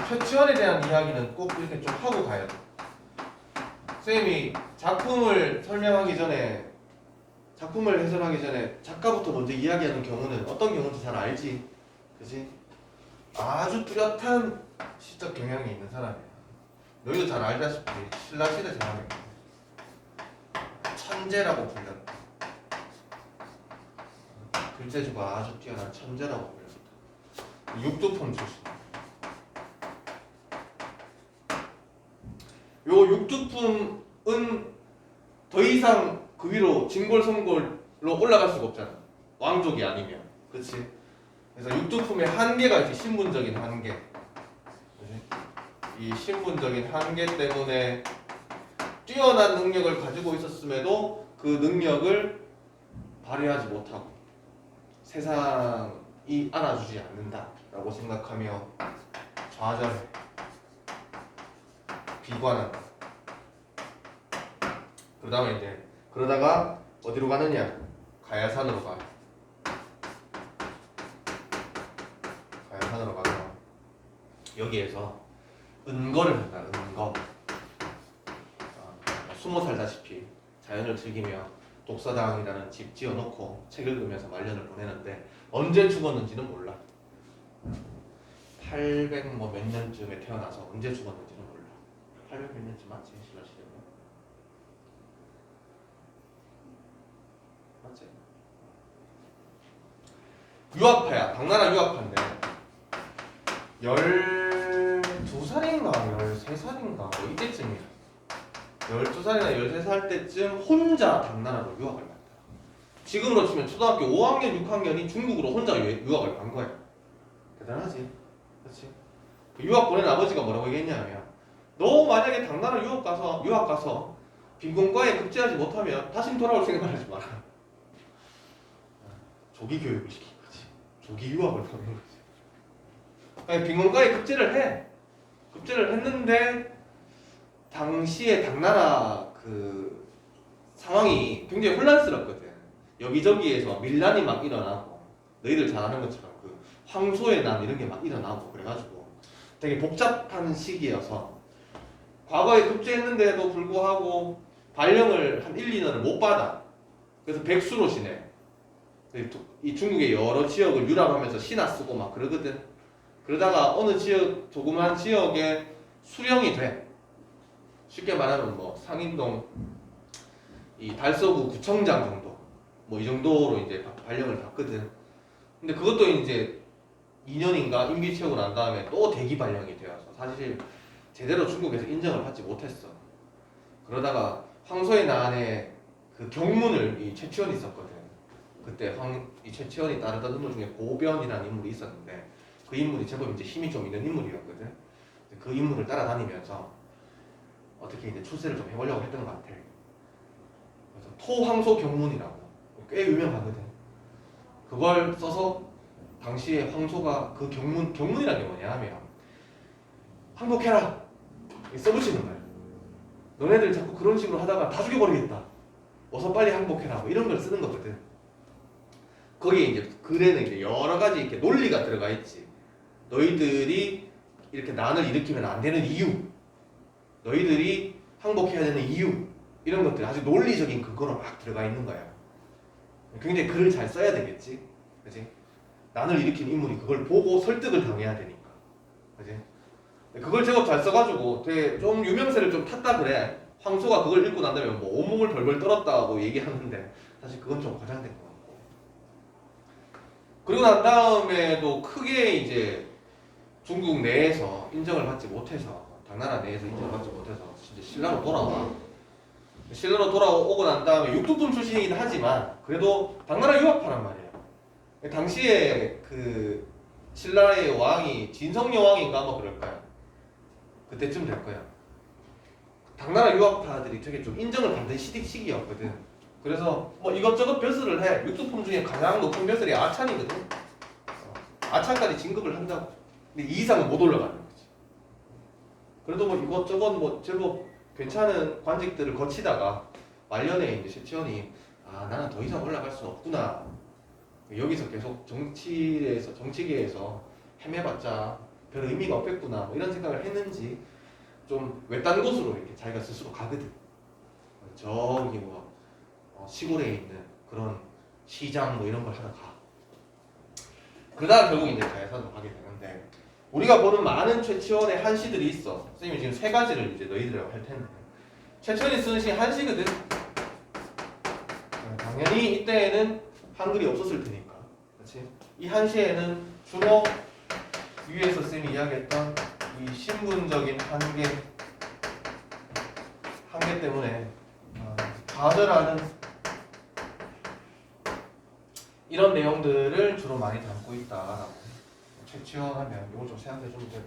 최치원에 대한 이야기는 꼭 이렇게 좀 하고 가야 돼. 선생님이 작품을 설명하기 전에, 작품을 해설하기 전에 작가부터 먼저 이야기하는 경우는 어떤 경우인지 잘 알지? 그지? 아주 뚜렷한 시적 경향이 있는 사람이야. 너희도 잘 알다시피 신라시대 사람이야. 천재라고 불렸다. 글재주가 아주 뛰어난 천재라고 불렸다. 육두품 출신. 요 육두품은 더 이상 그 위로 진골성골로 올라갈 수가 없잖아. 왕족이 아니면. 그치? 그래서 육두품의 한계가 있지. 신분적인 한계. 그치? 이 신분적인 한계 때문에 뛰어난 능력을 가지고 있었음에도 그 능력을 발휘하지 못하고 세상이 안아주지 않는다라고 생각하며 좌절해. 비관한다. 그 다음에 이제 그러다가 어디로 가느냐? 가야산으로 가. 가야산으로 가서 여기에서 은거를 한다. 은거. 숨어 살다시피 자연을 즐기며 독서당이라는 집 지어놓고 책 읽으면서 말년을 보내는데 언제 죽었는지는 몰라. 800 뭐 몇 년쯤에 태어나서 언제 죽었는지는 몰라. 800 몇 년쯤 맞지? 신라시대면 맞지? 유학파야. 당나라 유학파인데 12살인가 13살인가 뭐 이때쯤이야. 12살이나 13살 때쯤 혼자 당나라로 유학을 갔다. 지금으로 치면 초등학교 5학년, 6학년이 중국으로 혼자 유학을 간 거야. 대단하지? 그렇지? 유학 보낸 아버지가 뭐라고 얘기했냐면 너 만약에 당나라 유학 가서 빈곤과에 급제하지 못하면 다시는 돌아올 생각을 하지 마라. 조기 교육을 시킨 거지. 조기 유학을 보낸 거지. 아니, 빈곤과에 급제를 해. 급제를 했는데 당시에 당나라 그 상황이 굉장히 혼란스럽거든. 여기저기에서 밀란이 막 일어나고 너희들 잘 아는 것처럼 그 황소의 난 이런 게 막 일어나고 그래가지고 되게 복잡한 시기여서 과거에 급제했는데도 불구하고 발령을 한 1, 2년을 못 받아. 그래서 백수로 지내. 이 중국의 여러 지역을 유람하면서 신화 쓰고 막 그러거든. 그러다가 어느 지역, 조그만 지역에 수령이 돼. 쉽게 말하면 뭐 상인동 이 달서구 구청장 정도 뭐 이 정도로 이제 발령을 받거든. 근데 그것도 이제 2년인가 임기 채우고 난 다음에 또 대기 발령이 되어서 사실 제대로 중국에서 인정을 받지 못했어. 그러다가 황소의 난에 그 경문을 이 최치원이 있었거든. 그때 이 최치원이 따르던 인물 중에 고변이라는 인물이 있었는데 그 인물이 제법 이제 힘이 좀 있는 인물이었거든. 그 인물을 따라다니면서 어떻게 이제 출세를 좀 해보려고 했던 것 같아. 그래서 토황소 경문이라고 꽤 유명하거든. 그걸 써서 당시에 황소가 그 경문이라는 게 뭐냐면 항복해라 써붙이는 거야. 너네들 자꾸 그런 식으로 하다가 다 죽여버리겠다. 어서 빨리 항복해라. 뭐 이런 걸 쓰는 거거든. 거기에 이제 글에는 이제 여러 가지 이렇게 논리가 들어가 있지. 너희들이 이렇게 난을 일으키면 안 되는 이유, 너희들이 항복해야 되는 이유, 이런 것들 아주 논리적인 근거로 막 들어가 있는 거야. 굉장히 글을 잘 써야 되겠지, 그지? 난을 일으킨 인물이 그걸 보고 설득을 당해야 되니까, 그지? 그걸 제법 잘 써가지고 되게 좀 유명세를 좀 탔다 그래. 황소가 그걸 읽고 난 다음에 뭐 온몸을 벌벌 떨었다고 얘기하는데 사실 그건 좀 과장된 것 같고. 그리고 난 다음에도 크게 이제 중국 내에서 인정을 받지 못해서, 당나라 내에서 인정을 받지 못해서 이제 신라로 돌아와. 신라로 돌아오고 난 다음에 육두품 출신이긴 하지만 그래도 당나라 유학파란 말이에요. 당시에 그 신라의 왕이 진성여왕인가 뭐 그럴 거야. 그때쯤 될 거야. 당나라 유학파들이 되게 좀 인정을 받는 시기였거든. 그래서 뭐 이것저것 벼슬을 해. 육두품 중에 가장 높은 벼슬이 아찬이거든. 아찬까지 진급을 한다고. 근데 이 이상은 못 올라가는 거지. 그래도 뭐 이것저것 뭐 제법 괜찮은 관직들을 거치다가 말년에 이제 최치원이 나는 더 이상 올라갈 수 없구나. 여기서 계속 정치계에서 헤매봤자 별 의미가 없겠구나 뭐 이런 생각을 했는지 좀 외딴 곳으로 이렇게 자기가 스스로 가거든. 저기 뭐 시골에 있는 그런 시장 뭐 이런 걸 하러 가. 그러다가 결국 이제 가야산으로 가게 되는데 우리가 보는 많은 최치원의 한시들이 있어. 선생님이 지금 세 가지를 이제 너희들하고 할 텐데 최치원이 쓰는 시 한시거든. 당연히 이때에는 한글이 없었을 테니까, 그렇지? 이 한시에는 주로 위에서 쌤이 이야기했던 이 신분적인 한계 때문에 좌절하는 이런 내용들을 주로 많이 담고 있다라고 최치원하면 이거 좀 생각해 주면 되고,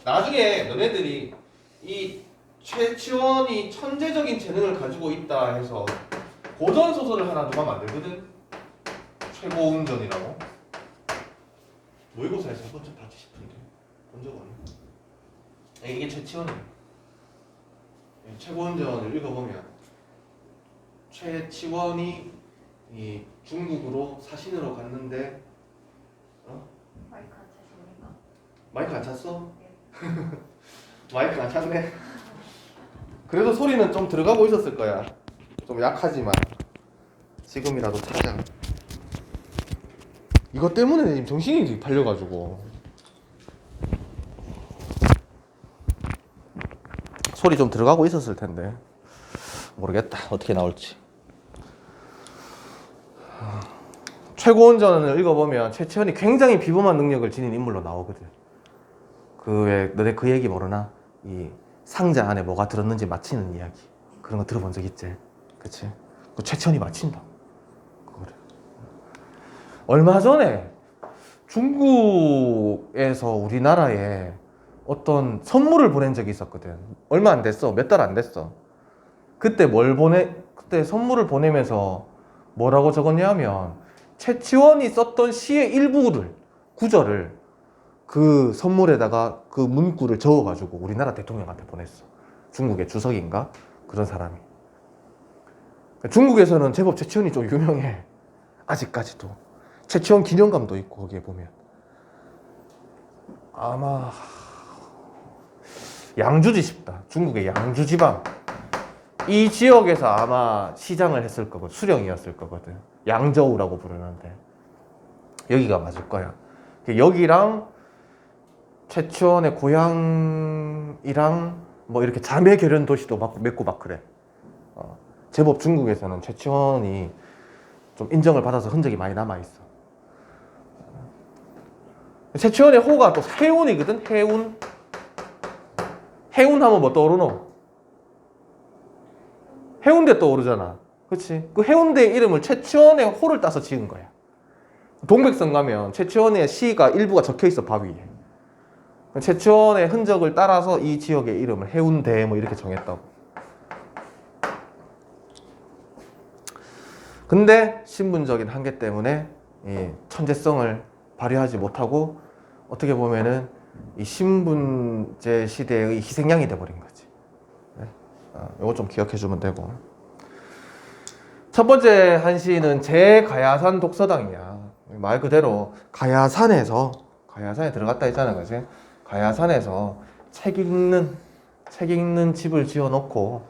나중에 너네들이 이 최치원이 천재적인 재능을 가지고 있다 해서 고전 소설을 하나 누가 만들거든. 최고운전이라고. 모의고사에서 한 번쯤 봤지 싶은데 본 적 없네. 이게 최치원이에요. 최고운전을 읽어보면 최치원이 이 중국으로 사신으로 갔는데 마이크 안 차십니까? 마이크 안 찼어? 네. 마이크 안 찼네. 그래도 소리는 좀 들어가고 있었을 거야. 좀 약하지만 지금이라도 찾아. 이것 때문에 지금 정신이 팔려가지고 소리 좀 들어가고 있었을 텐데 모르겠다 어떻게 나올지. 최고운전을 읽어보면 최치원이 굉장히 비범한 능력을 지닌 인물로 나오거든. 너네 그 얘기 모르나? 이 상자 안에 뭐가 들었는지 맞히는 이야기, 그런 거 들어본 적 있지? 그치? 그 최치원이 맞힌다. 그거를. 얼마 전에 중국에서 우리나라에 어떤 선물을 보낸 적이 있었거든. 얼마 안 됐어. 몇 달 안 됐어. 그때 그때 선물을 보내면서 뭐라고 적었냐면 최치원이 썼던 시의 구절을 그 선물에다가 그 문구를 적어가지고 우리나라 대통령한테 보냈어. 중국의 주석인가? 그런 사람이. 중국에서는 제법 최치원이 좀 유명해. 아직까지도. 최치원 기념관도 있고 거기에 보면. 아마 양주지 싶다. 중국의 양주 지방. 이 지역에서 아마 시장을 했을 거거든. 수령이었을 거거든. 양저우라고 부르는데 여기가 맞을 거야. 여기랑 최치원의 고향이랑 뭐 이렇게 자매 결연 도시도 맺고 막 그래. 제법 중국에서는 최치원이 좀 인정을 받아서 흔적이 많이 남아 있어. 최치원의 호가 또 해운이거든. 해운. 해운 하면 뭐 떠오르노? 해운대 떠오르잖아. 그렇지? 그 해운대 이름을 최치원의 호를 따서 지은 거야. 동백성 가면 최치원의 시가 일부가 적혀 있어, 바 위에. 최치원의 흔적을 따라서 이 지역의 이름을 해운대 뭐 이렇게 정했다고. 근데 신분적인 한계 때문에 이 천재성을 발휘하지 못하고 어떻게 보면은 이 신분제 시대의 희생양이 돼버린 거지. 이거 좀 기억해 주면 되고. 첫 번째 한시는 제가야산 독서당이야. 말 그대로 가야산에 들어갔다 했잖아, 그지? 가야산에서 책 읽는 집을 지어놓고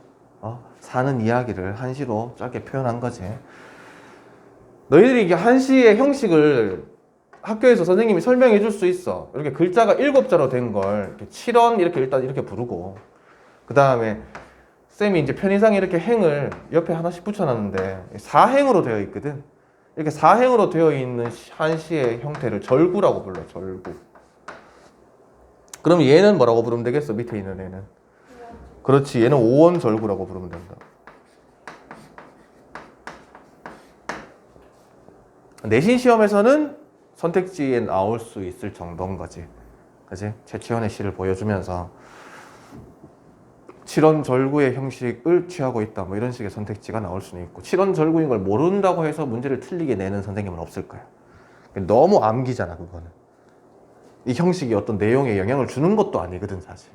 사는 이야기를 한시로 짧게 표현한 거지. 너희들이 이게 한시의 형식을 학교에서 선생님이 설명해 줄 수 있어. 이렇게 글자가 7자로 된 걸 칠원 이렇게 일단 이렇게 부르고, 그 다음에 쌤이 이제 편의상에 이렇게 행을 옆에 하나씩 붙여놨는데 사행으로 되어 있거든. 이렇게 사행으로 되어 있는 한시의 형태를 절구라고 불러. 절구. 그럼 얘는 뭐라고 부르면 되겠어? 밑에 있는 애는. 그렇지. 얘는 오원절구라고 부르면 된다. 내신 시험에서는 선택지에 나올 수 있을 정도인 거지. 그지? 최치원의 시를 보여주면서 칠원절구의 형식을 취하고 있다. 뭐 이런 식의 선택지가 나올 수는 있고, 칠원절구인 걸 모른다고 해서 문제를 틀리게 내는 선생님은 없을 거야. 너무 암기잖아, 그거는. 이 형식이 어떤 내용에 영향을 주는 것도 아니거든, 사실.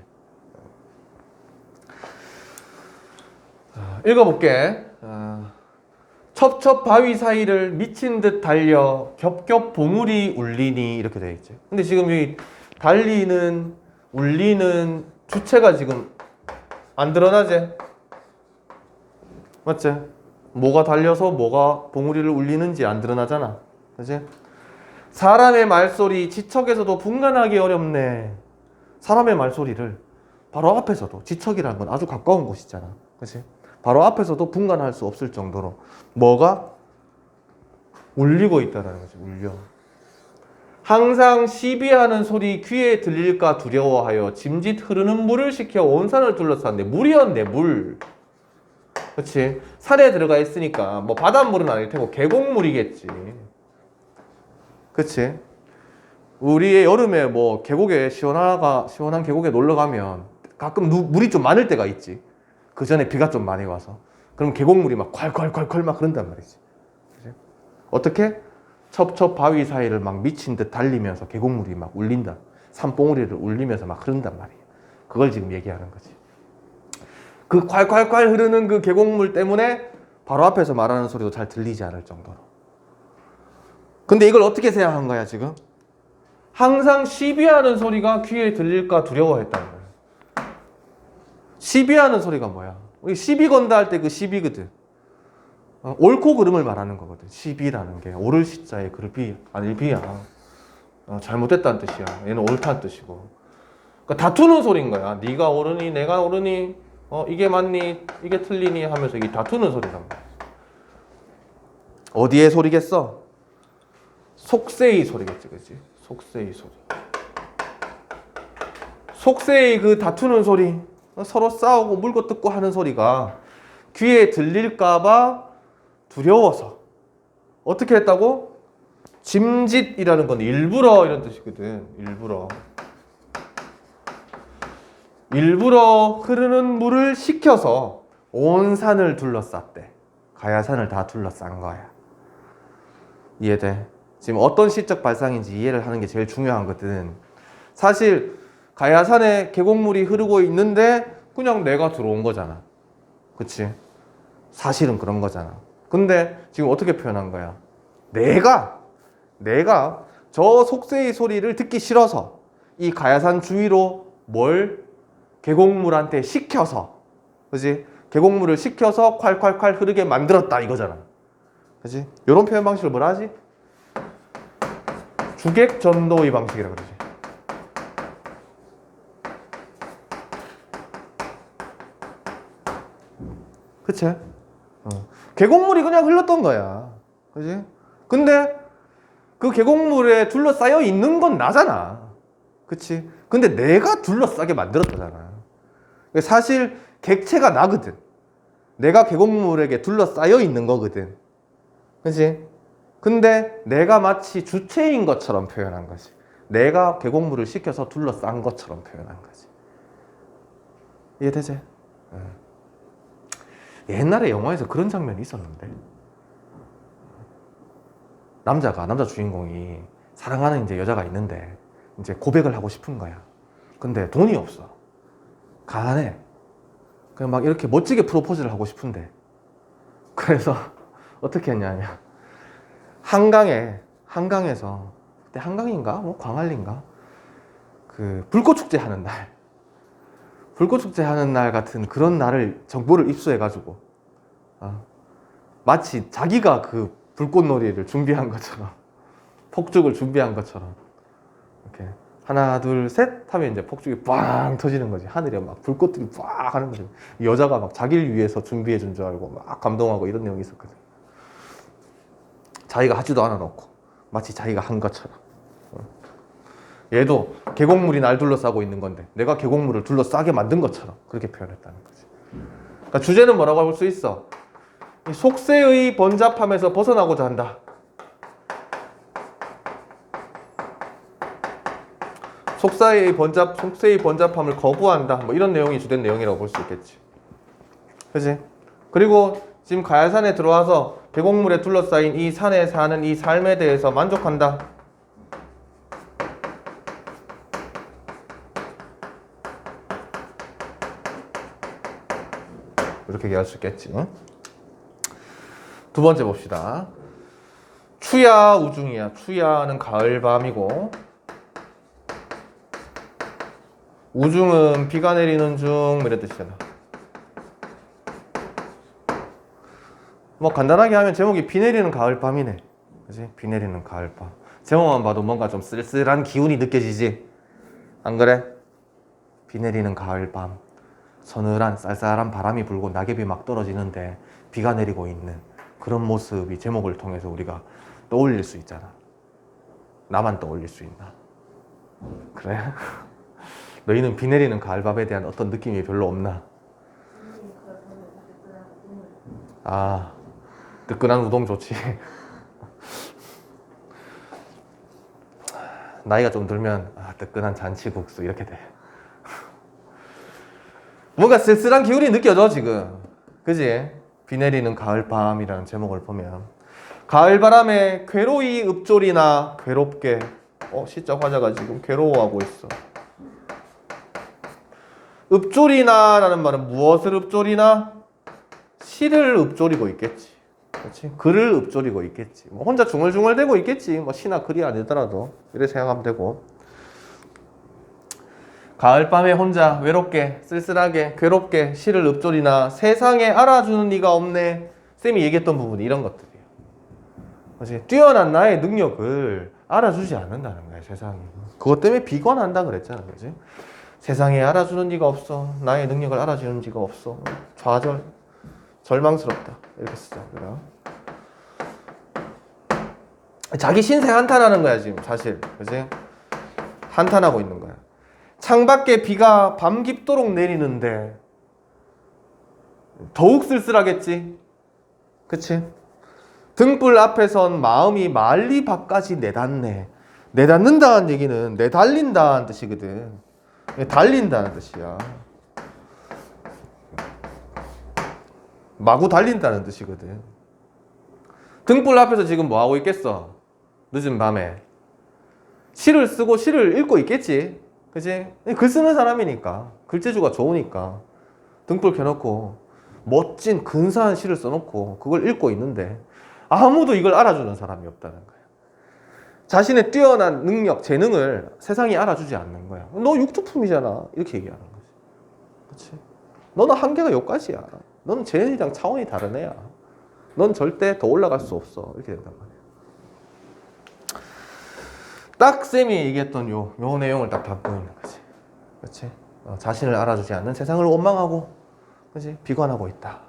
읽어볼게. 첩첩 바위 사이를 미친 듯 달려 겹겹 보물이 울리니, 이렇게 되어 있지. 근데 지금 이 달리는, 울리는 주체가 지금 안 드러나지? 맞지? 뭐가 달려서 뭐가 봉우리를 울리는지 안 드러나잖아. 그지? 사람의 말소리 지척에서도 분간하기 어렵네. 사람의 말소리를 바로 앞에서도, 지척이라는 건 아주 가까운 곳이잖아. 그치? 바로 앞에서도 분간할 수 없을 정도로 뭐가 울리고 있다는 거지. 울려. 항상 시비하는 소리 귀에 들릴까 두려워하여 짐짓 흐르는 물을 시켜 온 산을 둘러쌌는데 물이었네. 물. 그치? 산에 들어가 있으니까 뭐 바닷물은 아닐 테고 계곡물이겠지. 그치? 우리 여름에 뭐 계곡에 시원한 계곡에 놀러 가면 가끔 물이 좀 많을 때가 있지. 그 전에 비가 좀 많이 와서. 그럼 계곡물이 막 콸콸콸콸 막 그런단 말이지. 그치? 어떻게? 첩첩 바위 사이를 막 미친 듯 달리면서 계곡물이 막 울린다. 산봉우리를 울리면서 막 흐른단 말이야. 그걸 지금 얘기하는 거지. 그 콸콸콸 흐르는 그 계곡물 때문에 바로 앞에서 말하는 소리도 잘 들리지 않을 정도로. 근데 이걸 어떻게 생각한 거야 지금? 항상 시비하는 소리가 귀에 들릴까 두려워했다는 거야. 시비하는 소리가 뭐야? 우리 시비 건다 할 때 그 시비거든. 옳고 그름을 말하는 거거든. 시비라는 게 옳을 시자에 그르비 아닐 비야. 잘못됐다는 뜻이야. 얘는 옳다는 뜻이고. 그러니까 다투는 소리인 거야. 네가 옳으니 내가 옳으니 이게 맞니 이게 틀리니 하면서 이게 다투는 소리란 말이야. 어디의 소리겠어? 속세의 소리겠지, 그렇지? 속세의 소리. 속세의 그 다투는 소리, 서로 싸우고 물고 뜯고 하는 소리가 귀에 들릴까봐 두려워서 어떻게 했다고? 짐짓이라는 건 일부러 이런 뜻이거든. 일부러 흐르는 물을 식혀서 온 산을 둘러쌌대. 가야산을 다 둘러싼 거야. 이해돼? 지금 어떤 시적 발상인지 이해를 하는 게 제일 중요한 거든. 사실 가야산에 계곡물이 흐르고 있는데 그냥 내가 들어온 거잖아. 그치? 사실은 그런 거잖아. 근데 지금 어떻게 표현한 거야? 내가 저 속세의 소리를 듣기 싫어서 이 가야산 주위로 뭘 계곡물한테 식혀서, 그지? 계곡물을 식혀서 콸콸콸 흐르게 만들었다 이거잖아. 그지? 이런 표현 방식을 뭐라 하지? 주객전도의 방식이라 그러지. 그치? 계곡물이 그냥 흘렀던 거야. 그지? 근데 그 계곡물에 둘러싸여 있는 건 나잖아. 그치? 근데 내가 둘러싸게 만들었다잖아. 사실 객체가 나거든. 내가 계곡물에게 둘러싸여 있는 거거든. 그치? 근데 내가 마치 주체인 것처럼 표현한 거지. 내가 계곡물을 식혀서 둘러싼 것처럼 표현한 거지. 이해되지? 옛날에 영화에서 그런 장면이 있었는데, 남자 주인공이 사랑하는 이제 여자가 있는데 이제 고백을 하고 싶은 거야. 근데 돈이 없어. 가난해. 그냥 막 이렇게 멋지게 프로포즈를 하고 싶은데, 그래서 어떻게 했냐면 한강에서, 그때 한강인가 뭐 광안리인가 그 불꽃 축제 하는 날 같은 그런 날을 정보를 입수해가지고 마치 자기가 그 불꽃놀이를 준비한 것처럼, 폭죽을 준비한 것처럼 이렇게 하나 둘 셋 하면 이제 폭죽이 빵 터지는 거지. 하늘에 막 불꽃들이 빡 하는 거지. 여자가 막 자기를 위해서 준비해 준 줄 알고 막 감동하고 이런 내용이 있었거든. 자기가 하지도 않아 놓고 마치 자기가 한 것처럼. 얘도 계곡물이 날 둘러싸고 있는 건데 내가 계곡물을 둘러싸게 만든 것처럼 그렇게 표현했다는 거지. 그러니까 주제는 뭐라고 볼 수 있어? 이 속세의 번잡함에서 벗어나고자 한다. 속세의 번잡함을 거부한다. 뭐 이런 내용이 주된 내용이라고 볼 수 있겠지. 그치? 그리고 지금 가야산에 들어와서 계곡물에 둘러싸인 이 산에 사는 이 삶에 대해서 만족한다. 이렇게 얘기할 수 있겠지. 두 번째 봅시다. 추야 우중이야. 추야는 가을밤이고 우중은 비가 내리는 중 이런 뜻이잖아. 뭐 간단하게 하면 제목이 비 내리는 가을밤이네. 그지? 비 내리는 가을밤. 제목만 봐도 뭔가 좀 쓸쓸한 기운이 느껴지지? 안 그래? 비 내리는 가을밤. 서늘한 쌀쌀한 바람이 불고 낙엽이 막 떨어지는데 비가 내리고 있는 그런 모습이 제목을 통해서 우리가 떠올릴 수 있잖아. 나만 떠올릴 수 있나? 그래? 너희는 비 내리는 가을밤에 대한 어떤 느낌이 별로 없나? 아, 뜨끈한 우동 좋지. 나이가 좀 들면 뜨끈한 잔치국수 이렇게 돼. 뭔가 쓸쓸한 기운이 느껴져 지금. 그지? 비 내리는 가을밤이라는 제목을 보면 가을바람에 괴로이 읍졸이나 괴롭게 시적 화자가 지금 괴로워하고 있어. 읍졸이나 라는 말은 무엇을 읍졸이나? 시를 읍졸이고 있겠지. 그렇지? 글을 읍졸이고 있겠지. 뭐 혼자 중얼중얼대고 있겠지. 뭐 시나 글이 아니더라도 이렇게 생각하면 되고. 가을밤에 혼자 외롭게 쓸쓸하게 괴롭게 시를 읍졸이나 세상에 알아주는 이가 없네. 쌤이 얘기했던 부분이 이런 것들이에요. 그렇지? 뛰어난 나의 능력을 알아주지 않는다는 거야 세상이. 그것 때문에 비관한다 그랬잖아. 그렇지? 세상에 알아주는 이가 없어. 나의 능력을 알아주는 이가 없어. 좌절 절망스럽다 이렇게 쓰잖아. 자기 신세 한탄하는 거야 지금 사실. 그지? 한탄하고 있는 거야. 창밖에 비가 밤 깊도록 내리는데 더욱 쓸쓸하겠지? 그치? 등불 앞에 선 마음이 말리 밖까지 내닫네. 내닫는다는 얘기는 내달린다는 뜻이거든. 달린다는 뜻이야. 마구 달린다는 뜻이거든. 등불 앞에서 지금 뭐 하고 있겠어? 늦은 밤에 시를 쓰고 시를 읽고 있겠지. 그치? 글 쓰는 사람이니까 글재주가 좋으니까 등불 켜놓고 멋진 근사한 시를 써놓고 그걸 읽고 있는데 아무도 이걸 알아주는 사람이 없다는 거야. 자신의 뛰어난 능력, 재능을 세상이 알아주지 않는 거야. 너 육두품이잖아 이렇게 얘기하는 거지. 그치? 너는 한계가 여기까지야. 너는 쟤네랑 차원이 다른 애야. 넌 절대 더 올라갈 수 없어 이렇게 된단 말이야. 딱 쌤이 얘기했던 요 내용을 딱 담고 있는 거지. 그렇지? 자신을 알아주지 않는 세상을 원망하고, 그렇지? 비관하고 있다.